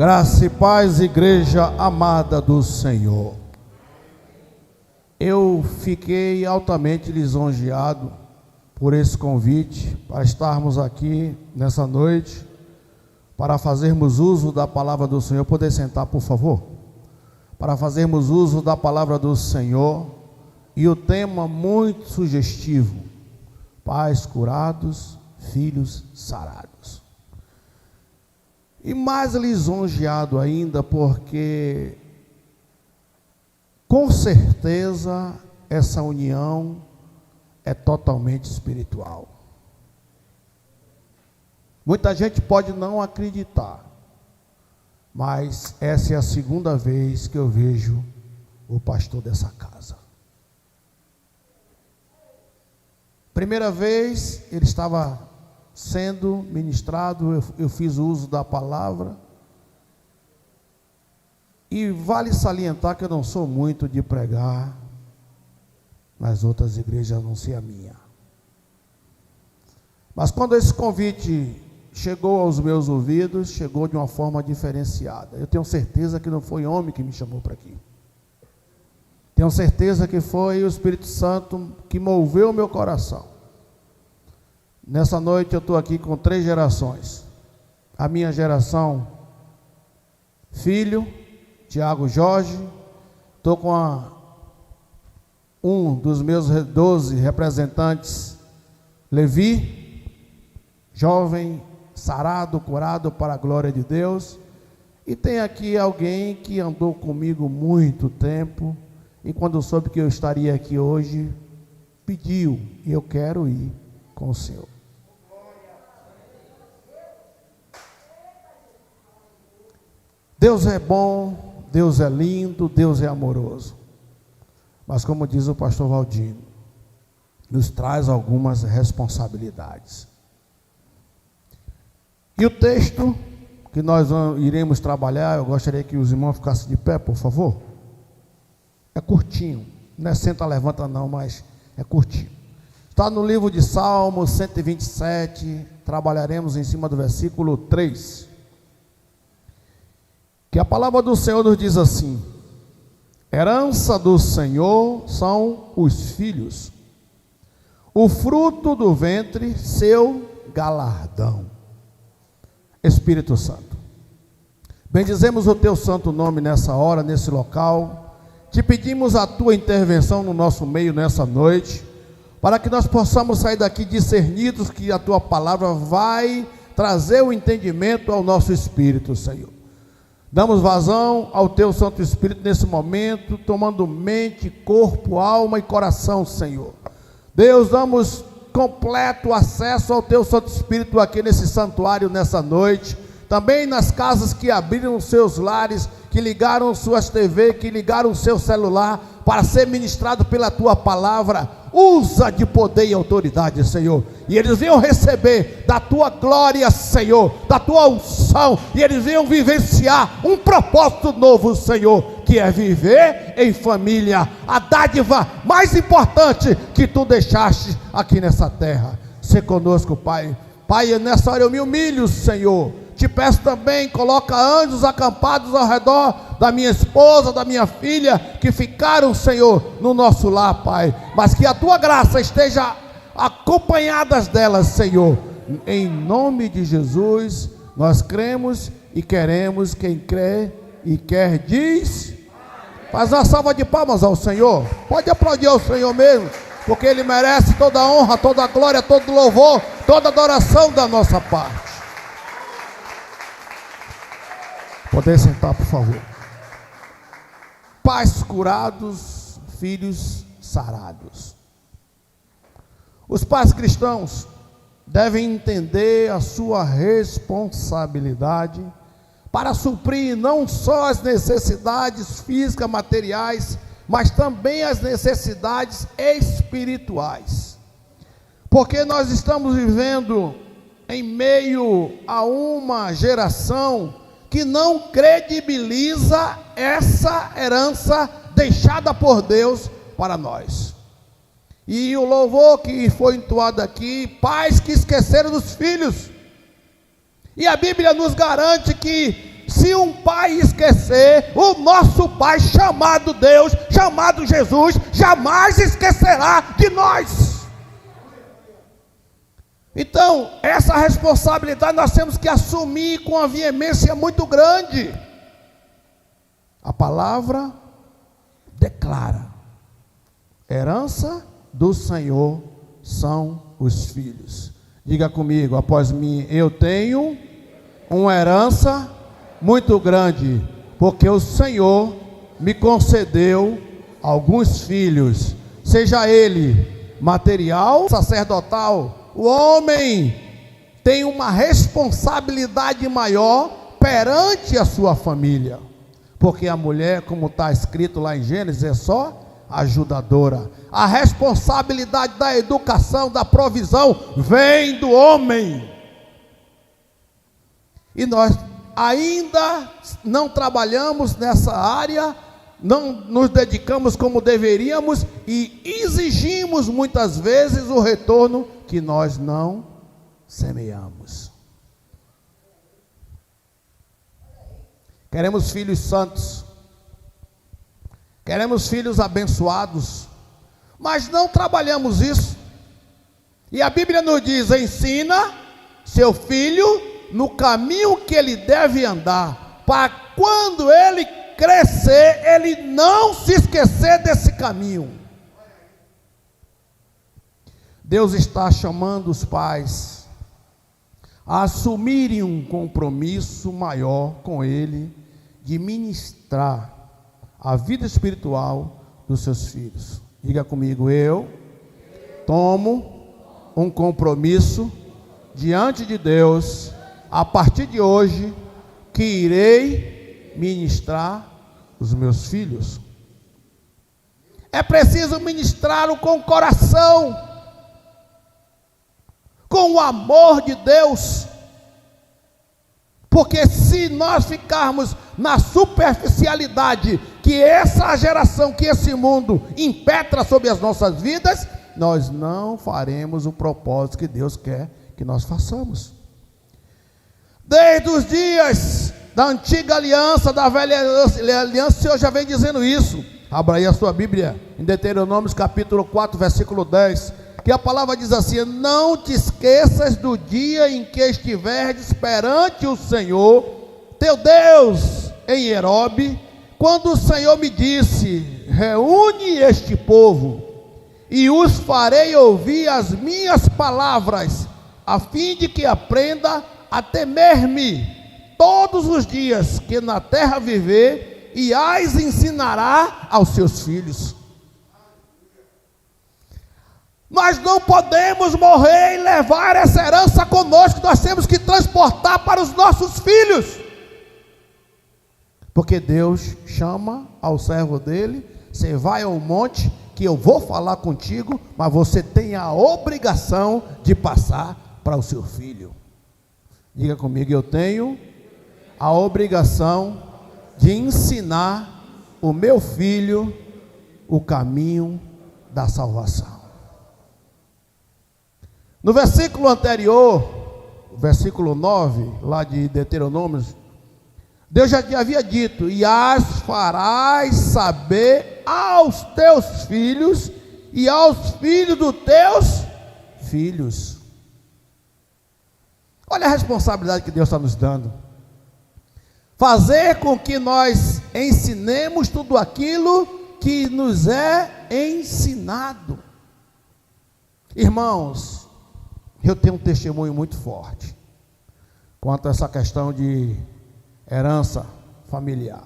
Graça e paz, igreja amada do Senhor. Eu fiquei altamente lisonjeado por esse convite para estarmos aqui nessa noite, para fazermos uso da palavra do Senhor. Poder sentar, por favor? Para fazermos uso da palavra do Senhor, e o tema muito sugestivo: pais curados, filhos sarados. E mais lisonjeado ainda, porque com certeza essa união é totalmente espiritual. Muita gente pode não acreditar, mas essa é a segunda vez que eu vejo o pastor dessa casa. Primeira vez ele estava sendo ministrado, eu fiz o uso da palavra, e vale salientar que eu não sou muito de pregar nas outras igrejas, a não ser a minha. Mas quando esse convite chegou aos meus ouvidos, chegou de uma forma diferenciada. Eu tenho certeza que não foi homem que me chamou para aqui. Tenho certeza que foi o Espírito Santo que moveu o meu coração. Nessa noite eu estou aqui com 3 gerações. A minha geração, filho, Tiago Jorge. Estou com um dos meus 12 representantes, Levi, jovem, sarado, curado para a glória de Deus. E tem aqui alguém que andou comigo muito tempo, e quando soube que eu estaria aqui hoje, pediu, e eu quero ir com o Senhor. Deus é bom, Deus é lindo, Deus é amoroso. Mas como diz o pastor Valdino, nos traz algumas responsabilidades. E o texto que nós iremos trabalhar, eu gostaria que os irmãos ficassem de pé, por favor. É curtinho, não é senta, levanta não, mas é curtinho. Está no livro de Salmos 127, trabalharemos em cima do versículo 3. Que a palavra do Senhor nos diz assim: herança do Senhor são os filhos, o fruto do ventre, seu galardão. Espírito Santo, bendizemos o teu santo nome nessa hora, nesse local. Te pedimos a tua intervenção no nosso meio nessa noite, para que nós possamos sair daqui discernidos que a tua palavra vai trazer o entendimento ao nosso espírito, Senhor. Damos vazão ao teu Santo Espírito nesse momento, tomando mente, corpo, alma e coração, Senhor. Deus, damos completo acesso ao teu Santo Espírito aqui nesse santuário nessa noite, também nas casas que abriram seus lares, que ligaram suas TV, que ligaram o seu celular para ser ministrado pela tua palavra. Usa de poder e autoridade, Senhor, e eles venham receber da tua glória, Senhor, da tua unção, e eles venham vivenciar um propósito novo, Senhor, que é viver em família, a dádiva mais importante que tu deixaste aqui nessa terra. Se conosco, Pai. Pai, nessa hora eu me humilho, Senhor. Te peço também, coloca anjos acampados ao redor da minha esposa, da minha filha, que ficaram, Senhor, no nosso lar, Pai. Mas que a tua graça esteja acompanhadas delas, Senhor. Em nome de Jesus, nós cremos e queremos. Quem crê e quer diz: faz uma salva de palmas ao Senhor. Pode aplaudir ao Senhor mesmo, porque Ele merece toda a honra, toda a glória, todo louvor, toda adoração da nossa parte. Poder sentar, por favor. Pais curados, filhos sarados. Os pais cristãos devem entender a sua responsabilidade para suprir não só as necessidades físicas, materiais, mas também as necessidades espirituais. Porque nós estamos vivendo em meio a uma geração que não credibiliza essa herança deixada por Deus para nós. E o louvor que foi entoado aqui: pais que esqueceram dos filhos. E a Bíblia nos garante que se um pai esquecer, o nosso Pai chamado Deus, chamado Jesus, jamais esquecerá de nós. Então, essa responsabilidade nós temos que assumir com uma veemência muito grande. A palavra declara: herança do Senhor são os filhos. Diga comigo após mim: eu tenho uma herança muito grande, porque o Senhor me concedeu alguns filhos, seja ele material, sacerdotal. O homem tem uma responsabilidade maior perante a sua família, porque a mulher, como está escrito lá em Gênesis, é só ajudadora. A responsabilidade da educação, da provisão, vem do homem. E nós ainda não trabalhamos nessa área, não nos dedicamos como deveríamos e exigimos muitas vezes o retorno que nós não semeamos. Queremos filhos santos, queremos filhos abençoados, mas não trabalhamos isso. E a Bíblia nos diz: ensina seu filho no caminho que ele deve andar, para quando ele crescer, ele não se esquecer desse caminho. Deus está chamando os pais a assumirem um compromisso maior com Ele, de ministrar a vida espiritual dos seus filhos. Diga comigo: eu tomo um compromisso diante de Deus, a partir de hoje, que irei ministrar os meus filhos. É preciso ministrá-lo com o coração, com o amor de Deus, porque se nós ficarmos na superficialidade que essa geração, que esse mundo impetra sobre as nossas vidas, nós não faremos o propósito que Deus quer que nós façamos. Desde os dias da antiga aliança, da velha aliança, o Senhor já vem dizendo isso. Abra aí a sua Bíblia em Deuteronômio capítulo 4, versículo 10, que a palavra diz assim: não te esqueças do dia em que estiveres perante o Senhor teu Deus em Herobe, quando o Senhor me disse: reúne este povo e os farei ouvir as minhas palavras, a fim de que aprenda a temer-me todos os dias que na terra viver, e as ensinará aos seus filhos. Nós não podemos morrer e levar essa herança conosco, nós temos que transportar para os nossos filhos, porque Deus chama ao servo dele: você vai ao monte que eu vou falar contigo, mas você tem a obrigação de passar para o seu filho. Diga comigo: eu tenho a obrigação de ensinar o meu filho o caminho da salvação. No versículo anterior, versículo 9, lá de Deuteronômio, Deus já havia dito: e as farás saber aos teus filhos e aos filhos dos teus filhos. Olha a responsabilidade que Deus está nos dando. Fazer com que nós ensinemos tudo aquilo que nos é ensinado. Irmãos, eu tenho um testemunho muito forte quanto a essa questão de herança familiar.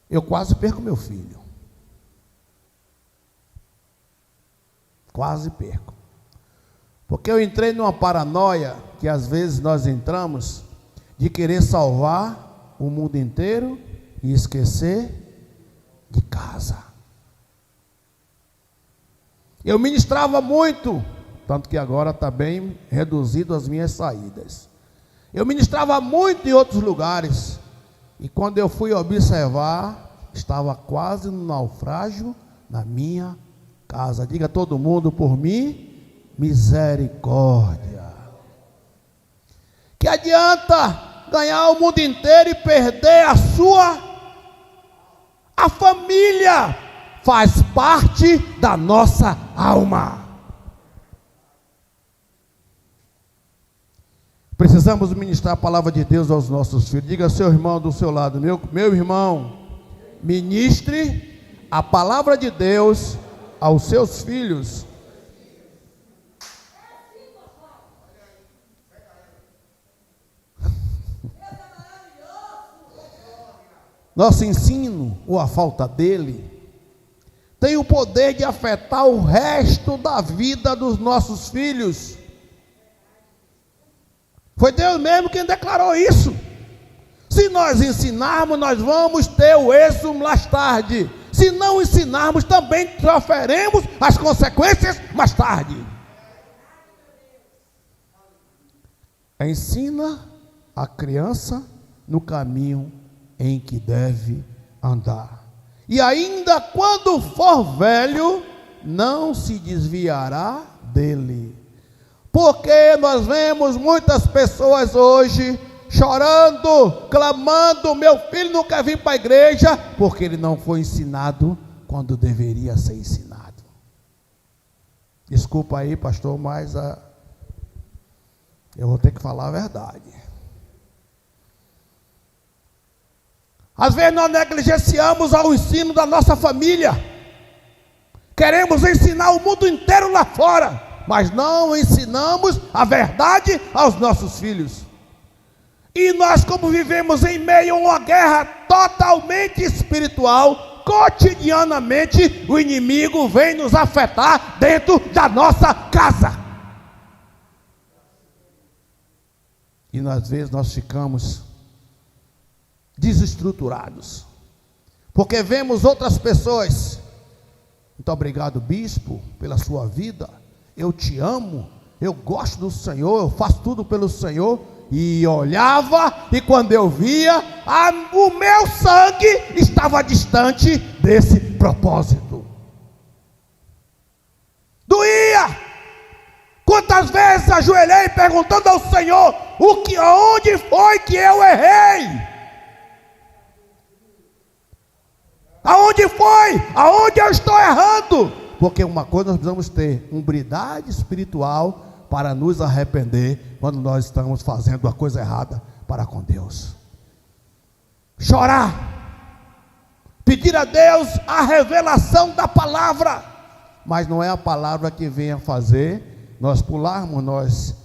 Eu quase perco meu filho. Quase perco. Porque eu entrei numa paranoia, que às vezes nós entramos, de querer salvar o mundo inteiro e esquecer de casa. Eu ministrava muito, tanto que agora está bem reduzido as minhas saídas. Eu ministrava muito em outros lugares, e quando eu fui observar, estava quase no naufrágio na minha casa. Diga todo mundo por mim: misericórdia. Que adianta ganhar o mundo inteiro e perder a família faz parte da nossa alma. Precisamos ministrar a palavra de Deus aos nossos filhos. Diga ao seu irmão do seu lado: meu irmão, ministre a palavra de Deus aos seus filhos. Nosso ensino, ou a falta dele, tem o poder de afetar o resto da vida dos nossos filhos. Foi Deus mesmo quem declarou isso. Se nós ensinarmos, nós vamos ter o êxito mais tarde. Se não ensinarmos, também sofreremos as consequências mais tarde. Ensina a criança no caminho em que deve andar. E ainda quando for velho, não se desviará dele. Porque nós vemos muitas pessoas hoje chorando, clamando: meu filho não quer vir para a igreja, porque ele não foi ensinado quando deveria ser ensinado. Desculpa aí, pastor, mas eu vou ter que falar a verdade. Às vezes nós negligenciamos ao ensino da nossa família. Queremos ensinar o mundo inteiro lá fora, mas não ensinamos a verdade aos nossos filhos. E nós, como vivemos em meio a uma guerra totalmente espiritual, cotidianamente o inimigo vem nos afetar dentro da nossa casa. E às vezes nós ficamos desestruturados, porque vemos outras pessoas. Muito obrigado, bispo, pela sua vida. Eu te amo, eu gosto do Senhor, eu faço tudo pelo Senhor. E olhava, e quando eu via, o meu sangue estava distante desse propósito. Doía. Quantas vezes ajoelhei perguntando ao Senhor: onde foi que eu errei? Aonde foi? Aonde eu estou errando? Porque uma coisa nós precisamos ter: umbridade espiritual para nos arrepender quando nós estamos fazendo a coisa errada para com Deus. Chorar, pedir a Deus a revelação da palavra, mas não é a palavra que vem a fazer nós pularmos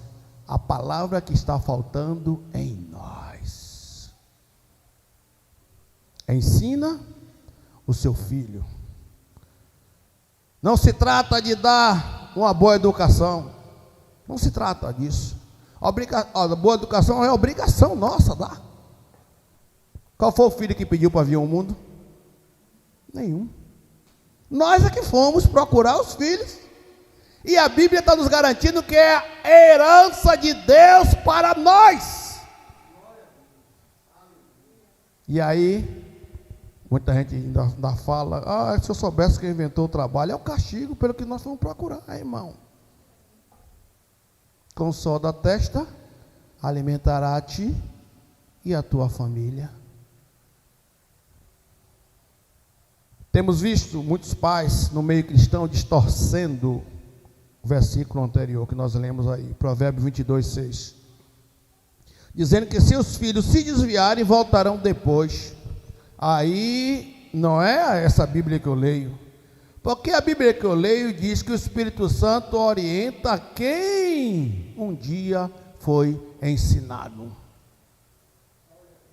a palavra que está faltando em nós. Ensina o seu filho. Não se trata de dar uma boa educação, não se trata disso. A boa educação é obrigação nossa dar. Qual foi o filho que pediu para vir ao mundo? Nenhum. Nós é que fomos procurar os filhos. E a Bíblia está nos garantindo que é a herança de Deus para nós. E aí muita gente ainda fala: se eu soubesse quem inventou o trabalho. É o castigo pelo que nós vamos procurar, irmão. Com o sol da testa alimentará a ti e a tua família. Temos visto muitos pais no meio cristão distorcendo o versículo anterior que nós lemos aí, Provérbios 22:6, dizendo que seus filhos se desviarem voltarão depois. Aí não é essa Bíblia que eu leio, porque a Bíblia que eu leio diz que o Espírito Santo orienta quem um dia foi ensinado.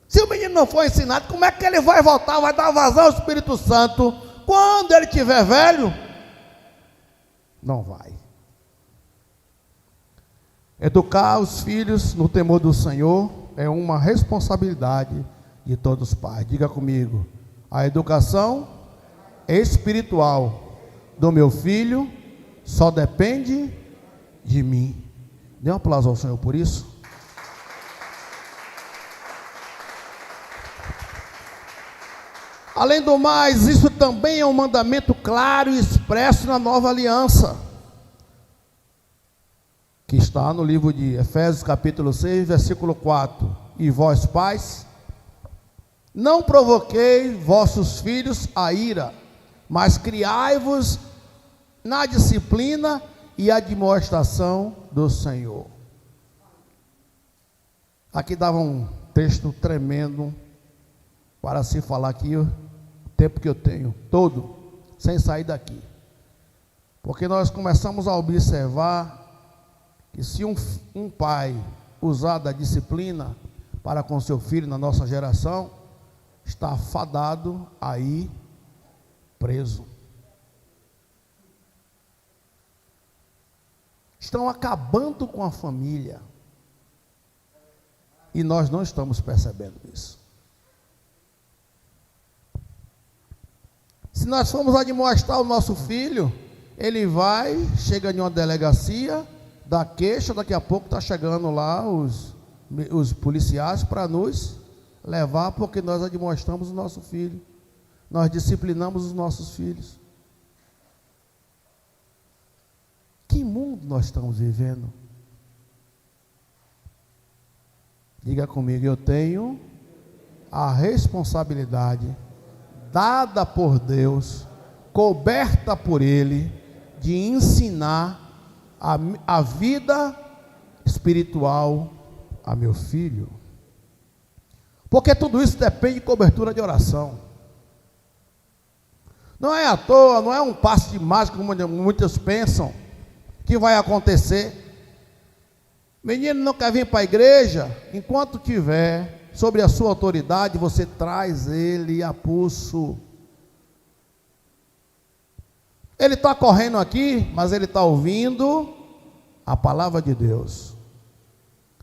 Se o menino não foi ensinado, como é que ele vai voltar, vai dar vazão ao Espírito Santo quando ele estiver velho? Não vai. Educar os filhos no temor do Senhor é uma responsabilidade de todos os pais. Diga comigo: a educação espiritual do meu filho só depende de mim. Dê um aplauso ao Senhor por isso. Além do mais, isso também é um mandamento claro e expresso na nova aliança, que está no livro de Efésios capítulo 6, versículo 4. e vós pais, não provoquei vossos filhos a ira, mas criai-vos na disciplina e admoestação do Senhor. Aqui dava um texto tremendo para se falar aqui o tempo que eu tenho, todo, sem sair daqui. Porque nós começamos a observar que se um pai usar da disciplina para com seu filho na nossa geração, está fadado a ir preso. Estão acabando com a família. E nós não estamos percebendo isso. Se nós formos admoestar o nosso filho, ele vai, chega em uma delegacia, dá queixa, daqui a pouco está chegando lá os policiais para nos levar, porque nós admoestamos o nosso filho, nós disciplinamos os nossos filhos. Que mundo nós estamos vivendo? Diga comigo, eu tenho a responsabilidade dada por Deus, coberta por Ele, de ensinar a vida espiritual a meu filho. Porque tudo isso depende de cobertura de oração. Não é à toa, não é um passe de mágica como muitos pensam que vai acontecer. Menino não quer vir para a igreja, enquanto tiver sobre a sua autoridade, você traz ele a pulso. Ele está correndo aqui, mas ele está ouvindo a palavra de Deus.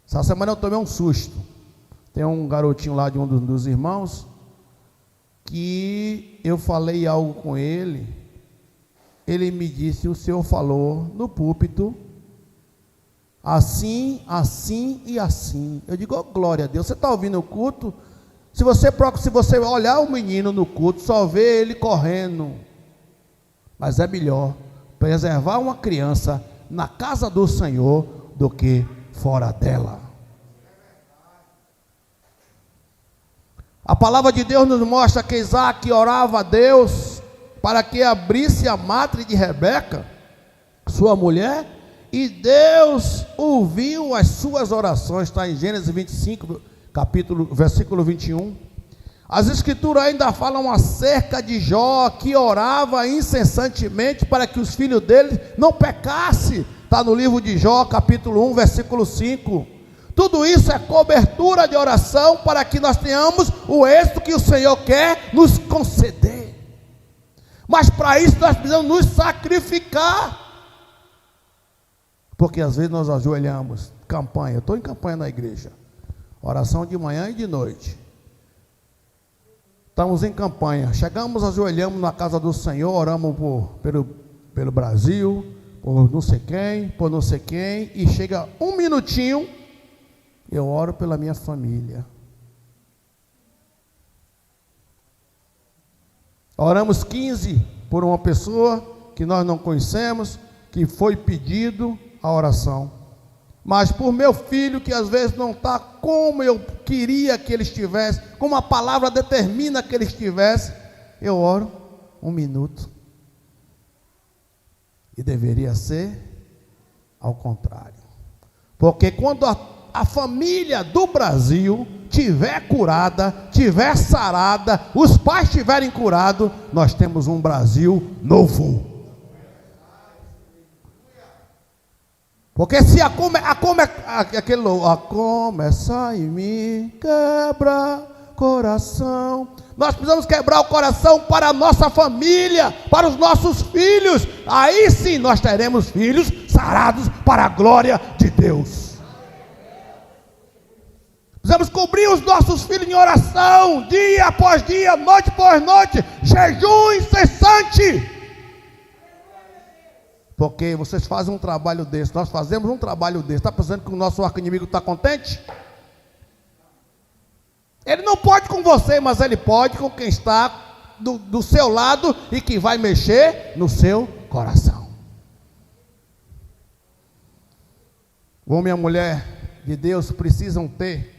Essa semana eu tomei um susto. Tem um garotinho lá de um dos irmãos, que eu falei algo com ele. Ele me disse, o senhor falou no púlpito, assim, assim e assim. Eu digo, oh, glória a Deus, você está ouvindo o culto? Se você olhar o menino no culto, só vê ele correndo. Mas é melhor preservar uma criança na casa do Senhor do que fora dela. A palavra de Deus nos mostra que Isaac orava a Deus para que abrisse a matriz de Rebeca, sua mulher, e Deus ouviu as suas orações. Está em Gênesis 25, versículo 21. As escrituras ainda falam acerca de Jó, que orava incessantemente para que os filhos dele não pecassem. Está no livro de Jó, capítulo 1, versículo 5. Tudo isso é cobertura de oração para que nós tenhamos o êxito que o Senhor quer nos conceder. Mas para isso nós precisamos nos sacrificar. Porque às vezes nós ajoelhamos, campanha, eu estou em campanha na igreja, oração de manhã e de noite. Estamos em campanha, chegamos, ajoelhamos na casa do Senhor, oramos pelo Brasil, por não sei quem, e chega um minutinho, eu oro pela minha família. Oramos 15 por uma pessoa que nós não conhecemos, que foi pedido a oração. Mas por meu filho, que às vezes não está como eu queria que ele estivesse, como a palavra determina que ele estivesse, eu oro 1 minuto. E deveria ser ao contrário. Porque quando a família do Brasil tiver curada, tiver sarada, os pais tiverem curado, nós temos um Brasil novo. Porque se a começa em mim, quebra coração. Nós precisamos quebrar o coração para a nossa família, para os nossos filhos. Aí sim nós teremos filhos sarados para a glória de Deus. Precisamos cobrir os nossos filhos em oração, dia após dia, noite após noite, jejum incessante. Porque vocês fazem um trabalho desse, nós fazemos um trabalho desse. Está pensando que o nosso arqui-inimigo está contente? Ele não pode com você, mas ele pode com quem está do seu lado e que vai mexer no seu coração. O homem e a mulher de Deus precisam ter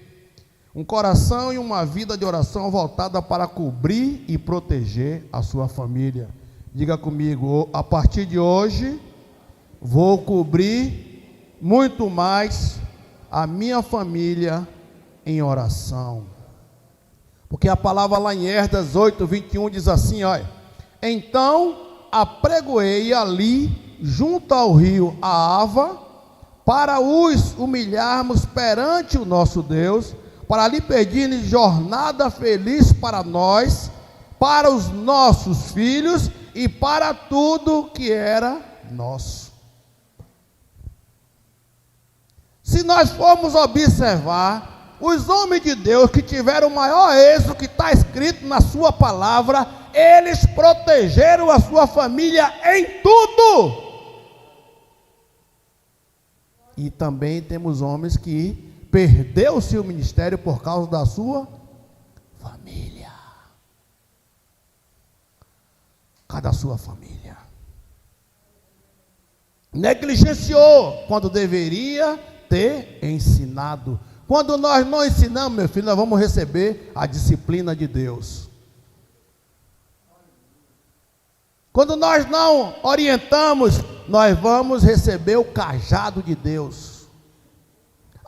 Um coração e uma vida de oração voltada para cobrir e proteger a sua família. Diga comigo, a partir de hoje, vou cobrir muito mais a minha família em oração. Porque a palavra lá em Esdras 8:21 diz assim, olha: então apregoei ali, junto ao rio Ahava, para os humilharmos perante o nosso Deus, para lhe pedir jornada feliz para nós, para os nossos filhos e para tudo que era nosso. Se nós formos observar, os homens de Deus que tiveram o maior êxito que está escrito na sua palavra, eles protegeram a sua família em tudo. E também temos homens que perdeu o seu ministério por causa da sua família. Cada sua família. Negligenciou quando deveria ter ensinado. Quando nós não ensinamos, meu filho, nós vamos receber a disciplina de Deus. Quando nós não orientamos, nós vamos receber o cajado de Deus.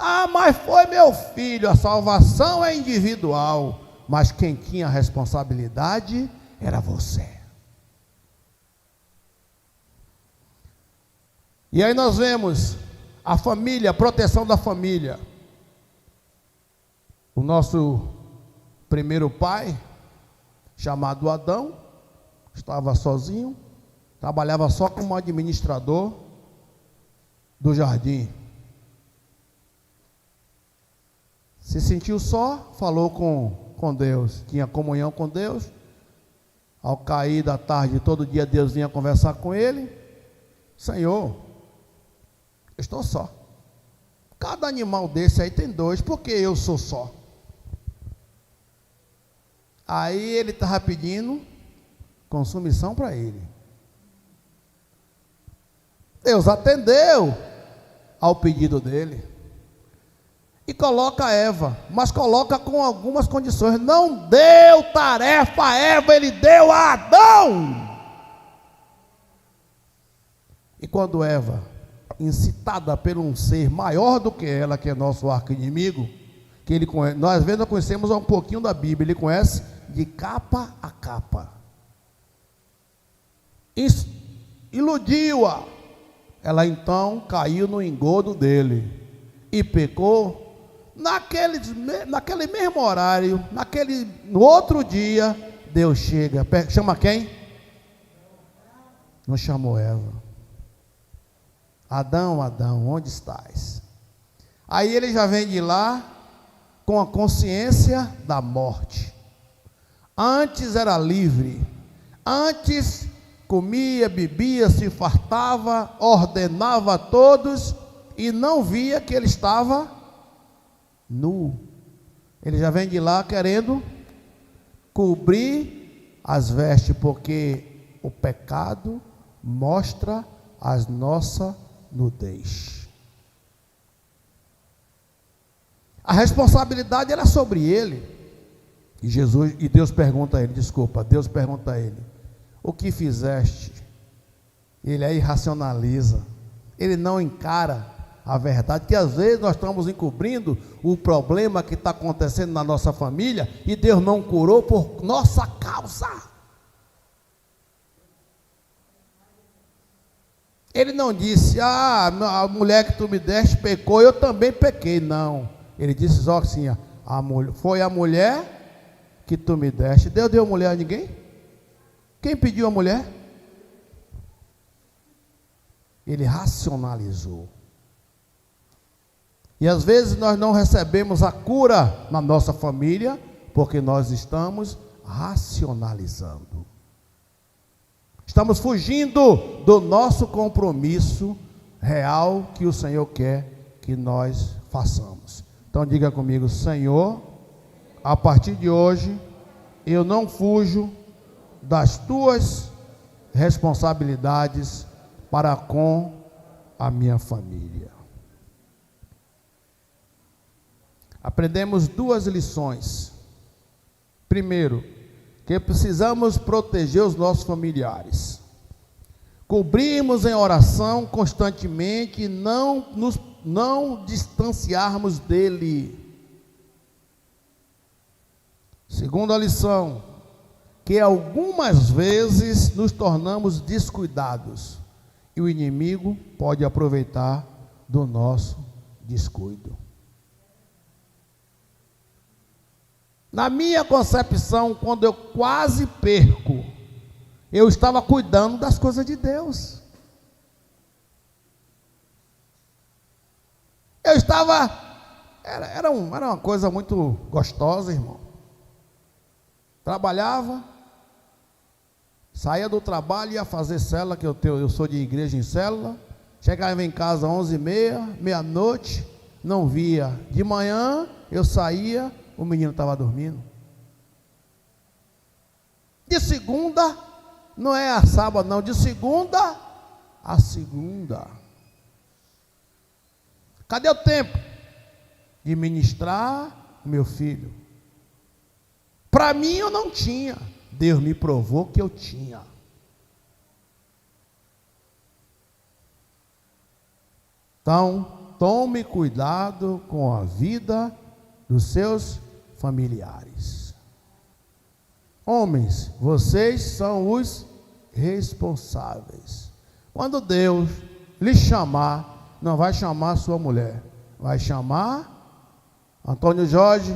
Ah, mas foi meu filho, a salvação é individual, mas quem tinha a responsabilidade era você. E aí nós vemos a família, a proteção da família. O nosso primeiro pai, chamado Adão, estava sozinho, trabalhava só como administrador do jardim. Se sentiu só, falou com Deus, tinha comunhão com Deus. Ao cair da tarde, todo dia Deus vinha conversar com ele. Senhor, eu estou só. Cada animal desse aí tem dois, por que eu sou só? Aí ele estava pedindo consumição para ele. Deus atendeu ao pedido dele e coloca Eva, mas coloca com algumas condições. Não deu tarefa a Eva, ele deu a Adão. E quando Eva, incitada por um ser maior do que ela, que é nosso arqui-inimigo, que ele conhece, nós às vezes conhecemos um pouquinho da Bíblia, ele conhece de capa a capa. Iludiu-a. Ela então caiu no engodo dele e pecou. Naquele mesmo horário, no outro dia, Deus chega, chama quem? Não chamou Eva. Adão, Adão, onde estás? Aí ele já vem de lá com a consciência da morte. Antes era livre, antes comia, bebia, se fartava, ordenava a todos e não via que ele estava nu. Ele já vem de lá querendo cobrir as vestes, porque o pecado mostra a nossa nudez. A responsabilidade era sobre ele. E Deus pergunta a ele, Deus pergunta a ele: o que fizeste? Ele aí racionaliza, ele não encara a verdade, que às vezes nós estamos encobrindo o problema que está acontecendo na nossa família, e Deus não curou por nossa causa. Ele não disse: a mulher que tu me deste pecou, eu também pequei. Não, ele disse só assim: foi a mulher que tu me deste. Deus deu mulher a ninguém? Quem pediu a mulher? Ele racionalizou. E às vezes nós não recebemos a cura na nossa família, porque nós estamos racionalizando. Estamos fugindo do nosso compromisso real que o Senhor quer que nós façamos. Então diga comigo: Senhor, a partir de hoje, eu não fujo das tuas responsabilidades para com a minha família. aprendemos duas lições. Primeiro, que precisamos proteger os nossos familiares. Cobrimos em oração constantemente e não distanciarmos dele. Segunda lição, que algumas vezes nos tornamos descuidados e o inimigo pode aproveitar do nosso descuido. Na minha concepção, quando eu quase perco, eu estava cuidando das coisas de Deus. Eu estava, era uma coisa muito gostosa, irmão. Trabalhava, saía do trabalho, ia fazer célula, que eu sou de igreja em célula. Chegava em casa às 11h30, meia-noite, não via. De manhã, eu saía, o menino estava dormindo. De segunda, não é a sábado não, de segunda a segunda. Cadê o tempo de ministrar o meu filho? Para mim eu não tinha, Deus me provou que eu tinha. Então, tome cuidado com a vida dos seus familiares. Homens, vocês são os responsáveis. Quando Deus lhe chamar, não vai chamar sua mulher, vai chamar Antônio Jorge.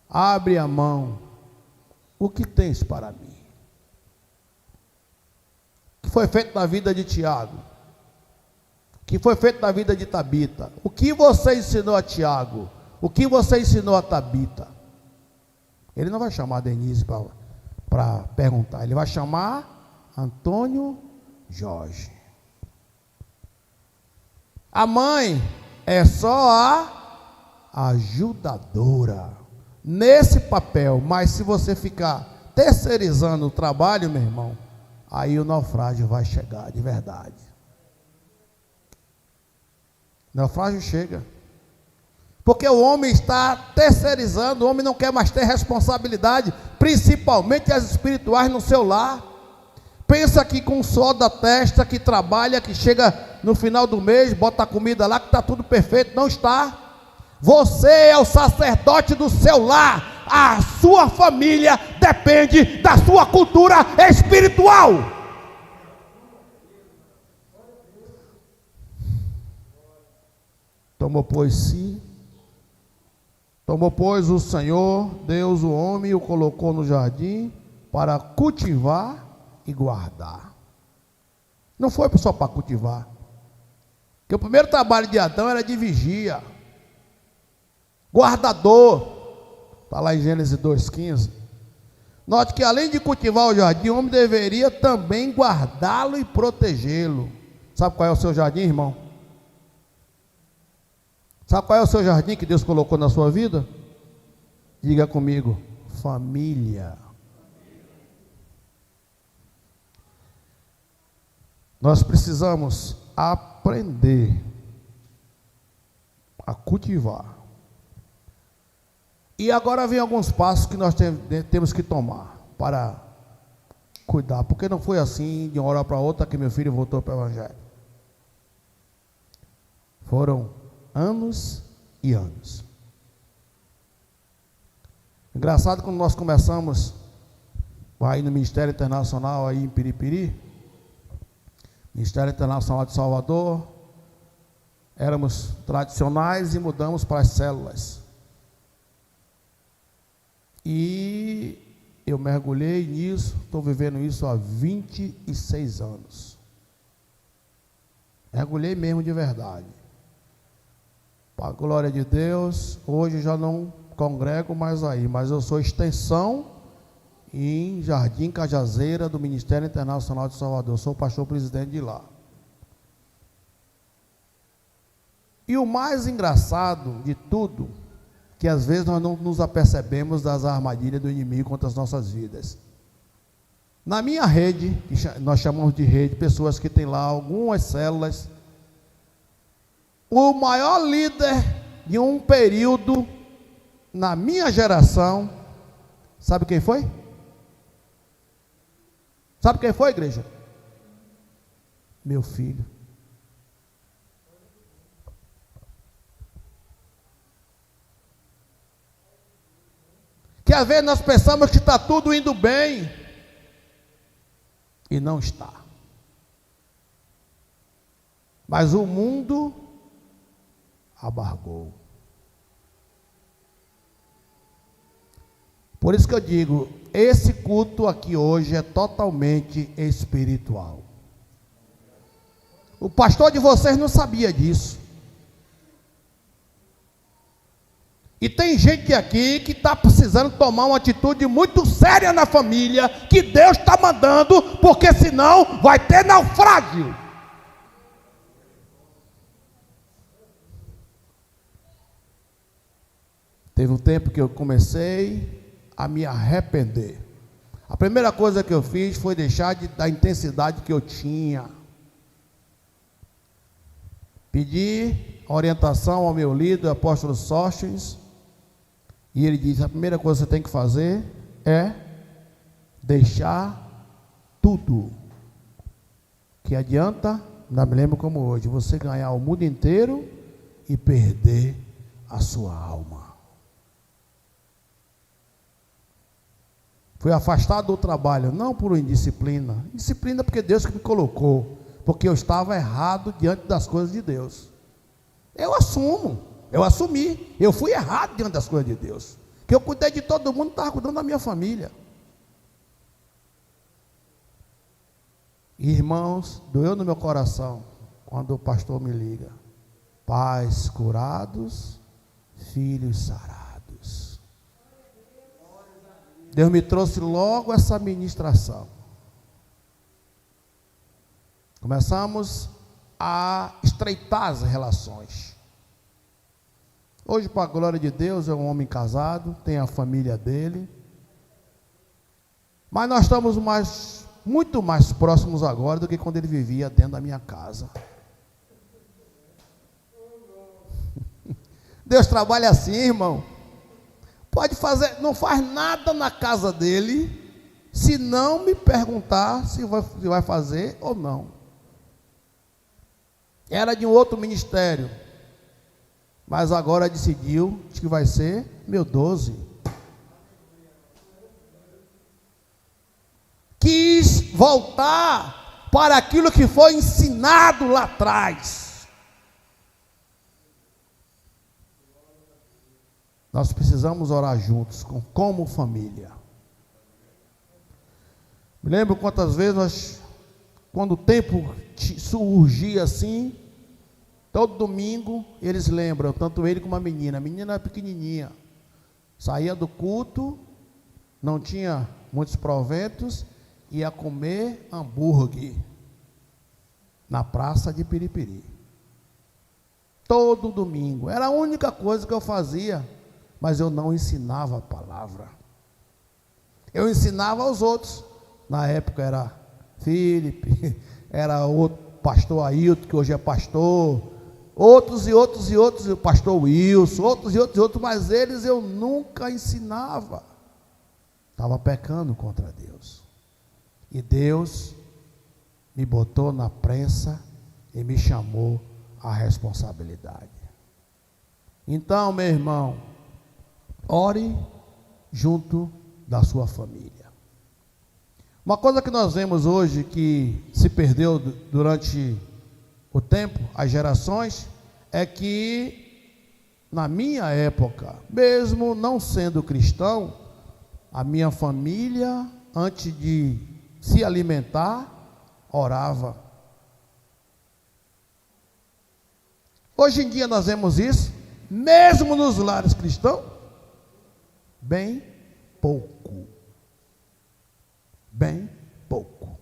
Abre a mão. O que tens para mim? O que foi feito na vida de Tiago? O que foi feito na vida de Tabita? O que você ensinou a Tiago? O que você ensinou a Tabita? Ele não vai chamar a Denise para perguntar. Ele vai chamar Antônio Jorge. A mãe é só a ajudadora nesse papel, mas se você ficar terceirizando o trabalho, meu irmão, aí o naufrágio vai chegar de verdade. O naufrágio chega, porque o homem está terceirizando, o homem não quer mais ter responsabilidade, principalmente as espirituais no seu lar. Pensa que com o suor da testa, que trabalha, que chega no final do mês, bota a comida lá, que está tudo perfeito. Não está. Você é o sacerdote do seu lar. A sua família depende da sua cultura espiritual. Tomou, pois, o Senhor, Deus, o homem, e o colocou no jardim para cultivar e guardar. Não foi só para cultivar, porque o primeiro trabalho de Adão era de vigia, guardador. Está lá em Gênesis 2,15. Note que além de cultivar o jardim, o homem deveria também guardá-lo e protegê-lo. Sabe qual é o seu jardim, irmão? Sabe qual é o seu jardim que Deus colocou na sua vida? Diga comigo: família. Nós precisamos aprender a cultivar. E agora vem alguns passos que nós temos que tomar para cuidar, porque não foi assim de uma hora para outra que meu filho voltou para o Evangelho. Foram anos e anos. Engraçado, quando nós começamos aí no Ministério Internacional aí em Piripiri, Ministério Internacional de Salvador, éramos tradicionais e mudamos para as células. E eu mergulhei nisso, estou vivendo isso há 26 anos. Mergulhei mesmo de verdade. Para a glória de Deus, hoje já não congrego mais aí, mas eu sou extensão em Jardim Cajazeira do Ministério Internacional de Salvador. Eu sou o pastor presidente de lá. E o mais engraçado de tudo, que às vezes nós não nos apercebemos das armadilhas do inimigo contra as nossas vidas. Na minha rede, que nós chamamos de rede, pessoas que têm lá algumas células, o maior líder de um período na minha geração. Sabe quem foi? Sabe quem foi, igreja? Meu filho. Que às vezes nós pensamos que está tudo indo bem, e não está. Mas o mundo abargou. Por isso que eu digo, esse culto aqui hoje é totalmente espiritual. O pastor de vocês não sabia disso. E tem gente aqui que está precisando tomar uma atitude muito séria na família, que Deus está mandando, porque senão vai ter naufrágio. Teve um tempo que eu comecei a me arrepender. A primeira coisa que eu fiz foi deixar da intensidade que eu tinha. Pedi orientação ao meu líder, o apóstolo Sóstenes, e ele disse: a primeira coisa que você tem que fazer é deixar tudo. Que adianta, não me lembro como hoje, você ganhar o mundo inteiro e perder a sua alma. Fui afastado do trabalho, não por indisciplina. Disciplina porque Deus que me colocou, porque eu estava errado diante das coisas de Deus. Eu assumi, eu fui errado diante das coisas de Deus. Que eu cuidei de todo mundo, estava cuidando da minha família. Irmãos, doeu no meu coração quando o pastor me liga: pais curados, filhos sarados. Deus me trouxe logo essa ministração. Começamos a estreitar as relações. Hoje, para a glória de Deus, é um homem casado, tem a família dele. Mas nós estamos muito mais próximos agora do que quando ele vivia dentro da minha casa. Deus trabalha assim, irmão. Pode fazer, não faz nada na casa dele, se não me perguntar se vai fazer ou não. Era de um outro ministério, mas agora decidiu que vai ser meu 12. Quis voltar para aquilo que foi ensinado lá atrás. Nós precisamos orar juntos, como família. Me lembro quantas vezes quando o tempo surgia assim, todo domingo eles lembram, tanto ele como a menina era pequenininha, saía do culto, não tinha muitos proventos, ia comer hambúrguer na praça de Piripiri. Todo domingo, era a única coisa que eu fazia, mas eu não ensinava a palavra. Eu ensinava aos outros. Na época era Felipe, era outro pastor Ailton, que hoje é pastor, outros, o pastor Wilson, outros, mas eles eu nunca ensinava. Estava pecando contra Deus. E Deus me botou na prensa e me chamou à responsabilidade. Então, meu irmão, ore junto da sua família. Uma coisa que nós vemos hoje que se perdeu durante o tempo, as gerações, é que na minha época, mesmo não sendo cristão, a minha família, antes de se alimentar, orava. Hoje em dia nós vemos isso, mesmo nos lares cristãos, bem pouco. Bem pouco.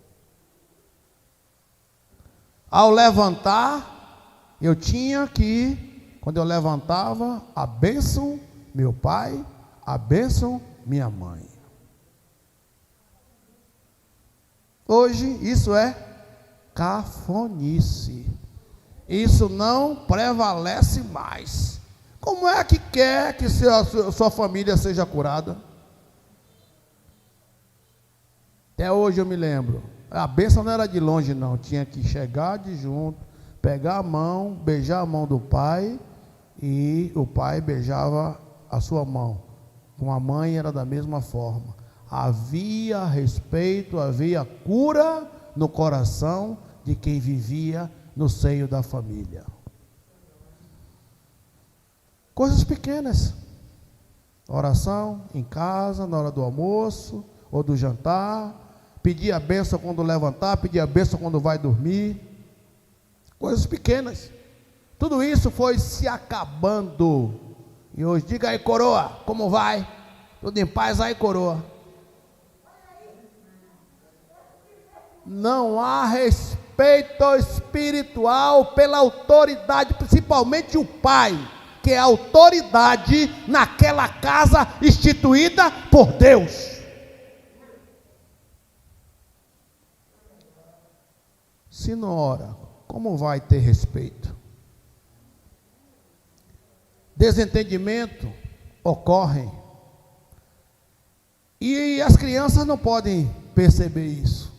Ao levantar, eu tinha que, quando eu levantava, a bênção meu pai, a bênção minha mãe. Hoje isso é cafonice. Isso não prevalece mais. Como é que quer que sua família seja curada? Até hoje eu me lembro. A bênção não era de longe, não. Tinha que chegar de junto, pegar a mão, beijar a mão do pai, e o pai beijava a sua mão. Com a mãe era da mesma forma. Havia respeito, havia cura no coração de quem vivia no seio da família. Coisas pequenas. Oração em casa, na hora do almoço ou do jantar. Pedir a bênção quando levantar, pedir a bênção quando vai dormir. Coisas pequenas. Tudo isso foi se acabando. E hoje, diga aí, coroa, como vai? Tudo em paz aí, coroa? Não há respeito espiritual pela autoridade, principalmente o pai, que é a autoridade naquela casa instituída por Deus. Se não ora, como vai ter respeito? Desentendimento ocorre. E as crianças não podem perceber isso.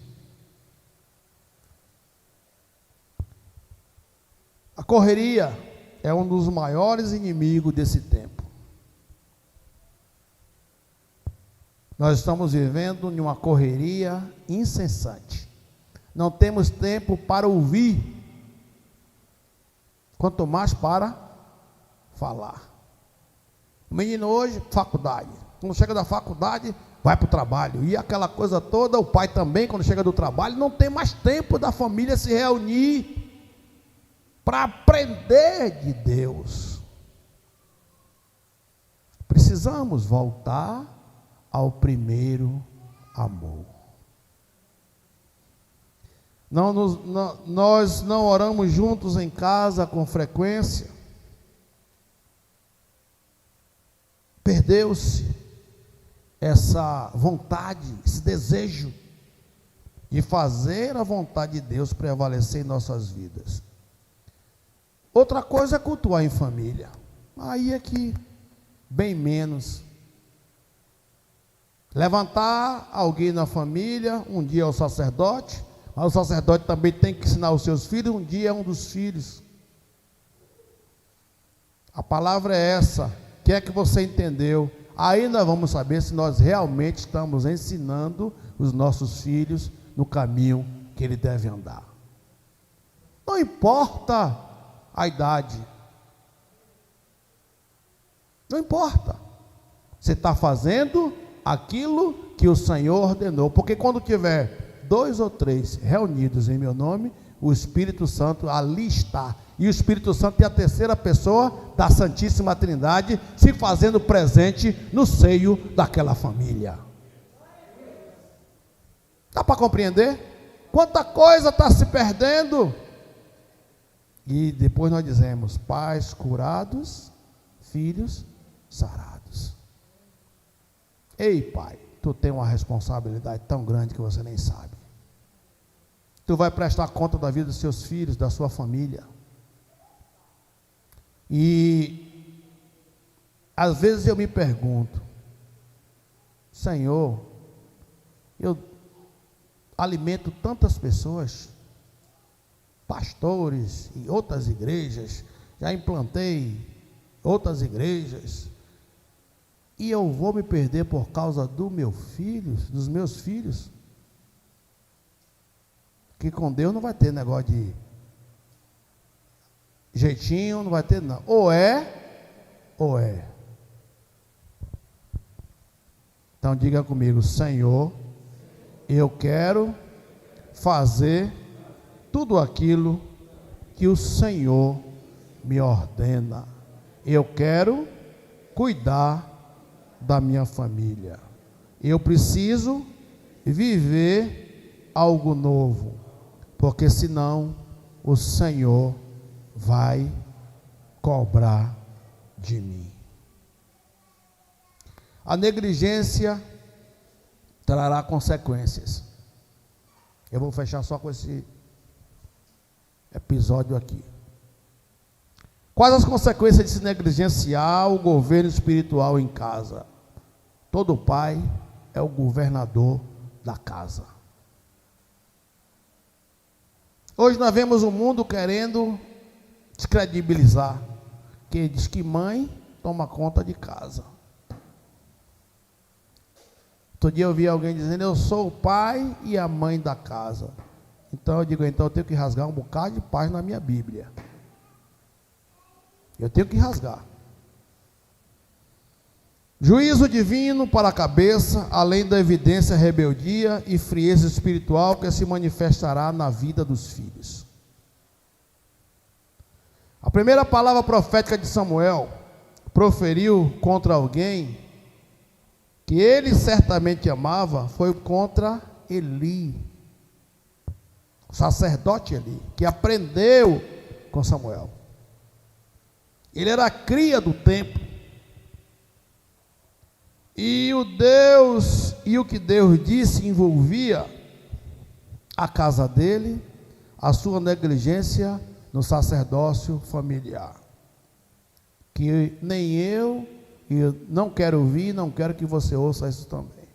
A correria é um dos maiores inimigos desse tempo. Nós estamos vivendo em uma correria incessante. Não temos tempo para ouvir, quanto mais para falar. O menino hoje, faculdade. Quando chega da faculdade, vai para o trabalho. E aquela coisa toda, o pai também, quando chega do trabalho, não tem mais tempo da família se reunir para aprender de Deus. Precisamos voltar ao primeiro amor. Nós não oramos juntos em casa com frequência. Perdeu-se essa vontade, esse desejo de fazer a vontade de Deus prevalecer em nossas vidas. Outra coisa é cultuar em família. Aí é que bem menos. Levantar alguém na família, um dia é o sacerdote, mas o sacerdote também tem que ensinar os seus filhos, um dia é um dos filhos. A palavra é essa. O que é que você entendeu? Aí nós vamos saber se nós realmente estamos ensinando os nossos filhos no caminho que ele deve andar. Não importa a idade. Não importa. Você está fazendo aquilo que o Senhor ordenou. Porque quando tiver 2 ou 3 reunidos em meu nome, o Espírito Santo ali está. E o Espírito Santo é a terceira pessoa da Santíssima Trindade, se fazendo presente no seio daquela família. Dá para compreender? Quanta coisa está se perdendo. E depois nós dizemos: pais curados, filhos sarados. Ei, pai, tu tem uma responsabilidade tão grande que você nem sabe. Tu vai prestar conta da vida dos seus filhos, da sua família. E às vezes eu me pergunto: Senhor, eu alimento tantas pessoas, pastores e outras igrejas, já implantei outras igrejas, e eu vou me perder por causa dos meus filhos? Que com Deus não vai ter negócio de jeitinho, não vai ter não. Ou é. Então diga comigo: Senhor, eu quero fazer tudo aquilo que o Senhor me ordena. Eu quero cuidar da minha família. Eu preciso viver algo novo, porque senão o Senhor vai cobrar de mim. A negligência trará consequências. Eu vou fechar só com esse episódio aqui. Quais as consequências de se negligenciar o governo espiritual em casa? Todo pai é o governador da casa. Hoje nós vemos o mundo querendo descredibilizar, que diz que mãe toma conta de casa. Outro dia eu vi alguém dizendo: eu sou o pai e a mãe da casa. Então eu digo: então eu tenho que rasgar um bocado de página na minha Bíblia. Eu tenho que rasgar. Juízo divino para a cabeça, além da evidência, rebeldia e frieza espiritual que se manifestará na vida dos filhos. A primeira palavra profética de Samuel proferiu contra alguém que ele certamente amava foi contra Eli, o sacerdote Eli, que aprendeu com Samuel. Ele era a cria do templo. E o que Deus disse envolvia a casa dele, a sua negligência no sacerdócio familiar. Que nem eu não quero ouvir, não quero que você ouça isso também.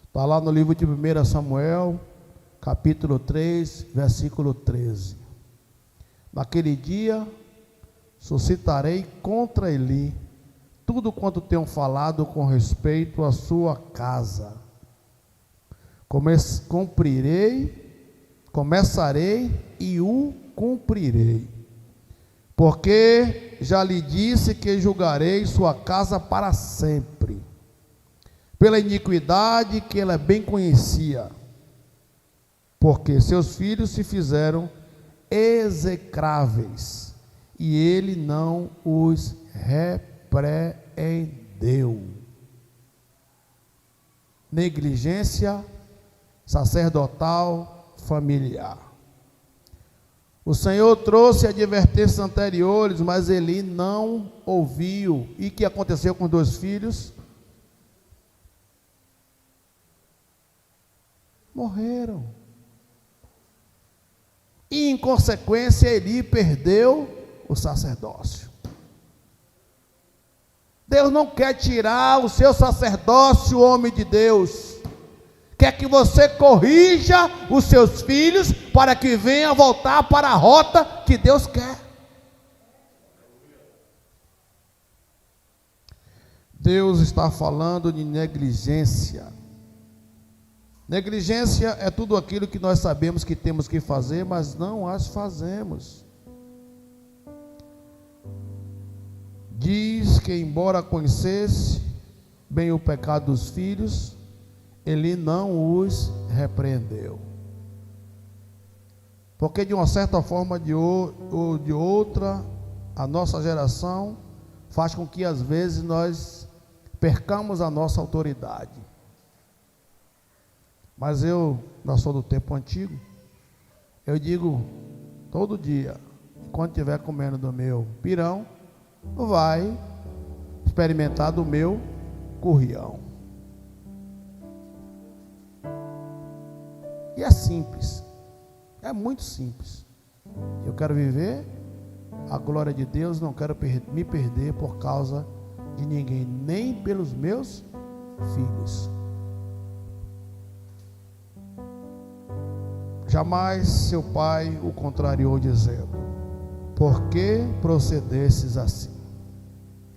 Está lá no livro de 1 Samuel, capítulo 3, versículo 13. Naquele dia suscitarei contra Eli tudo quanto tenho falado com respeito à sua casa. Começarei e o cumprirei. Porque já lhe disse que julgarei sua casa para sempre, pela iniquidade que ela bem conhecia, porque seus filhos se fizeram execráveis, e ele não os repreendeu. Negligência sacerdotal familiar. O Senhor trouxe advertências anteriores, mas Eli não ouviu. E o que aconteceu com os 2 filhos? Morreram. E em consequência Eli perdeu o sacerdócio. Deus não quer tirar o seu sacerdócio, homem de Deus. Quer que você corrija os seus filhos para que venham voltar para a rota que Deus quer. Deus está falando de negligência. Negligência é tudo aquilo que nós sabemos que temos que fazer, mas não as fazemos. Diz que, embora conhecesse bem o pecado dos filhos, ele não os repreendeu. Porque de uma certa forma ou de outra, a nossa geração faz com que às vezes nós percamos a nossa autoridade. Mas eu não sou do tempo antigo. Eu digo todo dia, quando estiver comendo do meu pirão, vai experimentar do meu currião. E é simples, é muito simples. Eu quero viver a glória de Deus, não quero me perder por causa de ninguém, nem pelos meus filhos. Jamais seu pai o contrariou dizendo: por que procedesses assim?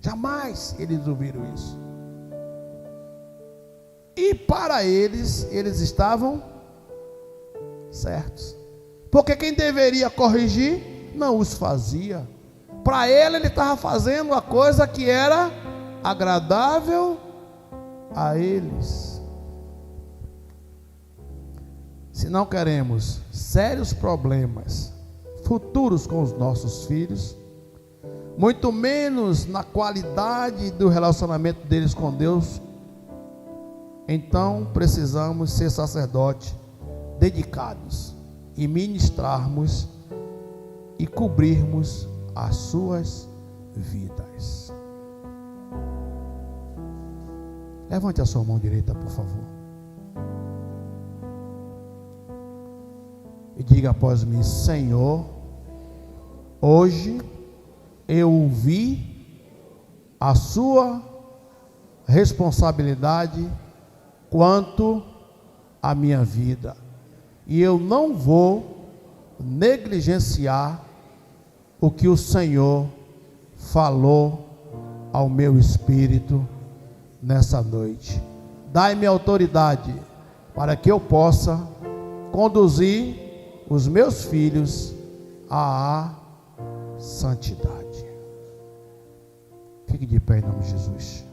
Jamais eles ouviram isso. E para eles estavam certos, porque quem deveria corrigir não os fazia. Para ele estava fazendo a coisa que era agradável a eles. Se não queremos sérios problemas futuros com os nossos filhos, muito menos na qualidade do relacionamento deles com Deus, então precisamos ser sacerdotes dedicados e ministrarmos e cobrirmos as suas vidas. Levante a sua mão direita, por favor, e diga após mim: Senhor, hoje eu vi a sua responsabilidade quanto à minha vida, e eu não vou negligenciar o que o Senhor falou ao meu espírito nessa noite. Dai-me autoridade para que eu possa conduzir os meus filhos à santidade. Fique de pé em nome de Jesus.